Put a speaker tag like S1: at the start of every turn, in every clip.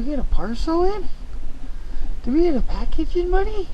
S1: get a parcel in? Did we get a package in, buddy?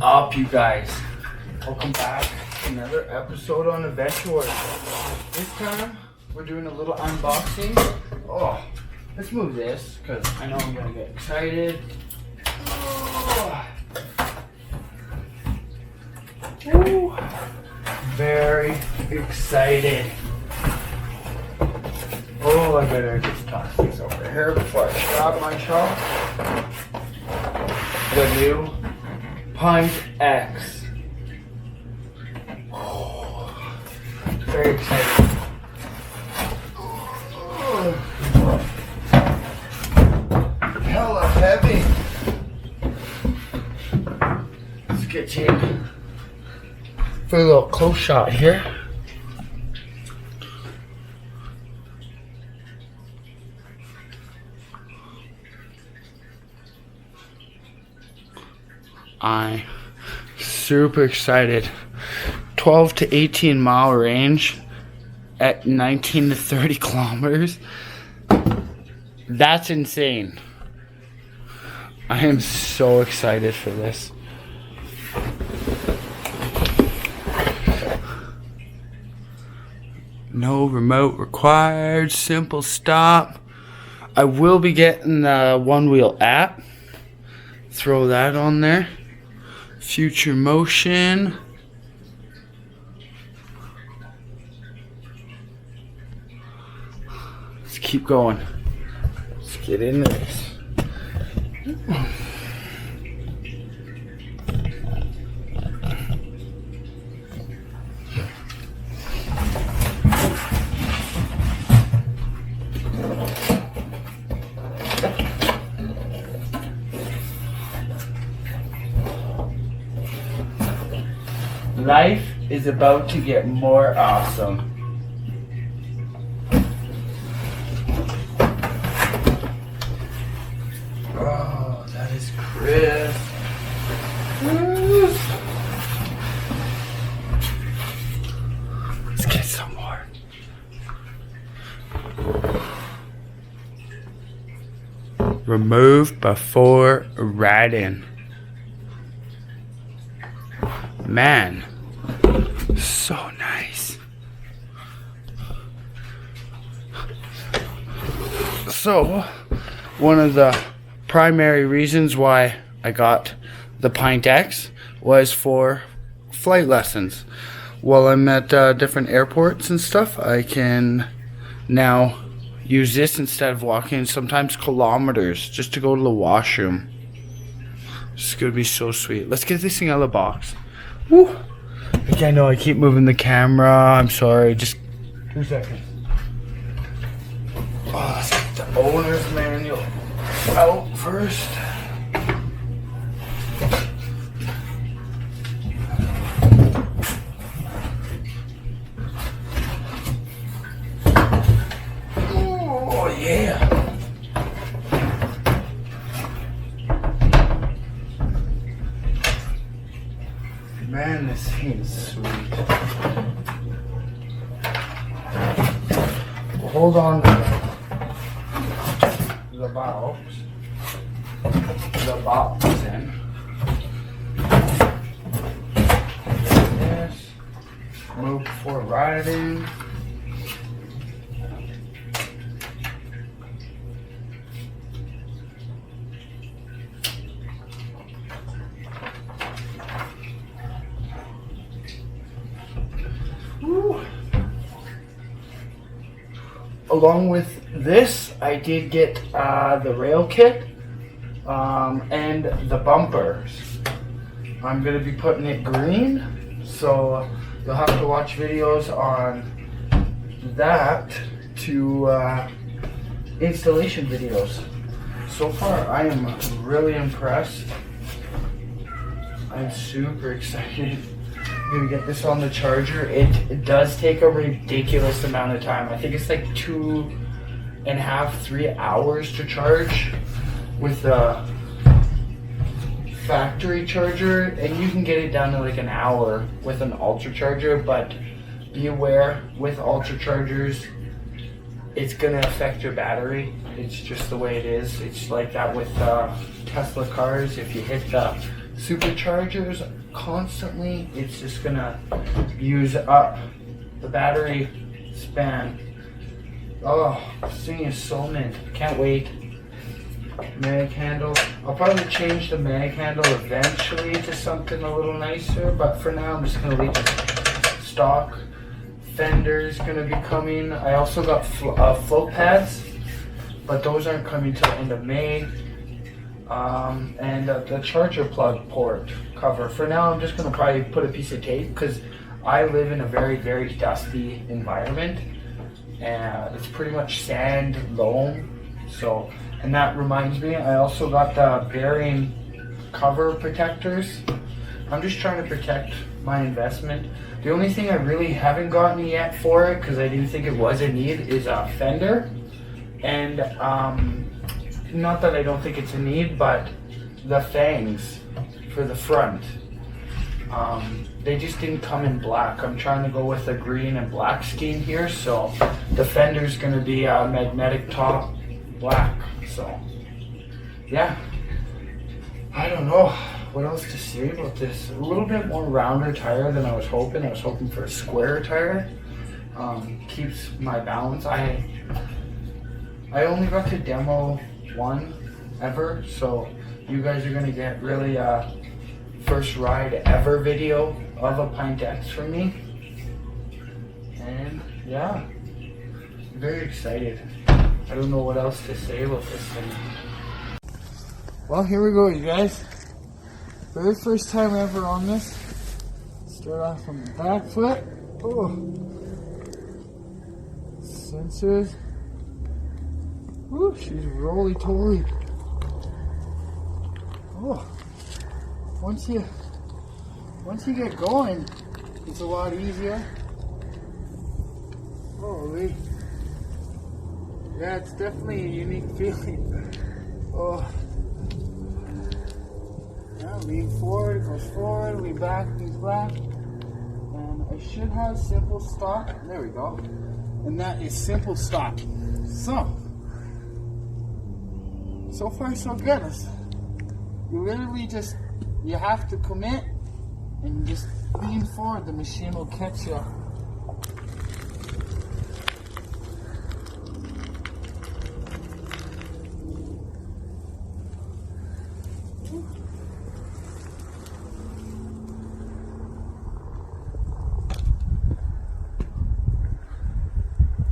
S1: Up, you guys, welcome back to another episode on Adventure. This time we're doing a little unboxing. Oh, let's move this because I know I'm gonna get excited. Oh. Ooh. Very excited. Oh, I better just toss these over here before I stop my shop. The new Pint X. Oh, very excited. Oh, hella heavy. Let's get you for a little close shot here. I'm super excited. 12 to 18 mile range at 19 to 30 kilometers. That's insane. I am so excited for this. No remote required, simple stop. I will be getting the One Wheel app. Throw that on there. Future motion. Let's keep going. Let's get into this. Life is about to get more awesome. Oh, that is crisp. Let's get some more. Remove before riding. Man, so nice. So, one of the primary reasons why I got the Pint X was for flight lessons. While I'm at different airports and stuff, I can now use this instead of walking sometimes kilometers just to go to the washroom. It's gonna be so sweet. Let's get this thing out of the box. Woo. I know I keep moving the camera. I'm sorry. Just 2 seconds. Oh, let's get the owner's manual out first. Oh, yeah. Man, this thing is sweet. Hold on to the box. The box in. Yes. Move before riding. along with this, I did get the rail kit and the bumpers. I'm going to be putting it green, so you'll have to watch videos on that to installation videos. So far, I am really impressed. I'm super excited. I'm gonna get this on the charger. It does take a ridiculous amount of time. I think it's like 2.5, 3 hours to charge with the factory charger, and you can get it down to like an hour with an ultra charger, but be aware with ultra chargers, it's gonna affect your battery. It's just the way it is. It's like that with Tesla cars. If you hit the superchargers constantly, it's just gonna use up the battery span. Oh, this thing is so mint. Can't wait. Mag handle. I'll probably change the mag handle eventually to something a little nicer, but for now I'm just gonna leave it stock. Fender's gonna be coming. I also got float pads, but those aren't coming till end of May. And the charger plug port cover. For now, I'm just gonna probably put a piece of tape because I live in a very, very dusty environment, and it's pretty much sand, loam. So, and that reminds me, I also got the bearing cover protectors. I'm just trying to protect my investment. The only thing I really haven't gotten yet for it, because I didn't think it was a need, is a fender. And not that I don't think it's a need, but the fangs for the front. They just didn't come in black. I'm trying to go with a green and black scheme here, so the fender's gonna be a magnetic top black. So yeah, I don't know what else to say about this. A little bit more rounder tire than I was hoping. I was hoping for a square tire. Keeps my balance. I only got to demo one ever, so you guys are gonna get really first ride ever video of a Pint X from me. And yeah, I'm very excited. I don't know what else to say about this thing. Well, here we go, you guys. Very first time ever on this. Start off from the back foot. Oh, sensors. Woo, she's roly-toly. Oh, once you get going, it's a lot easier. Holy, yeah, it's definitely a unique feeling. Oh, yeah, lean forward, goes forward, lean back, leans back, and I should have simple stop. There we go, and that is simple stop. So far so good. You literally just, you have to commit and just lean forward, the machine will catch you.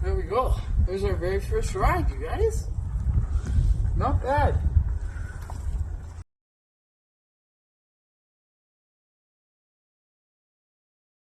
S1: There we go. There's our very first ride, you guys. Not bad.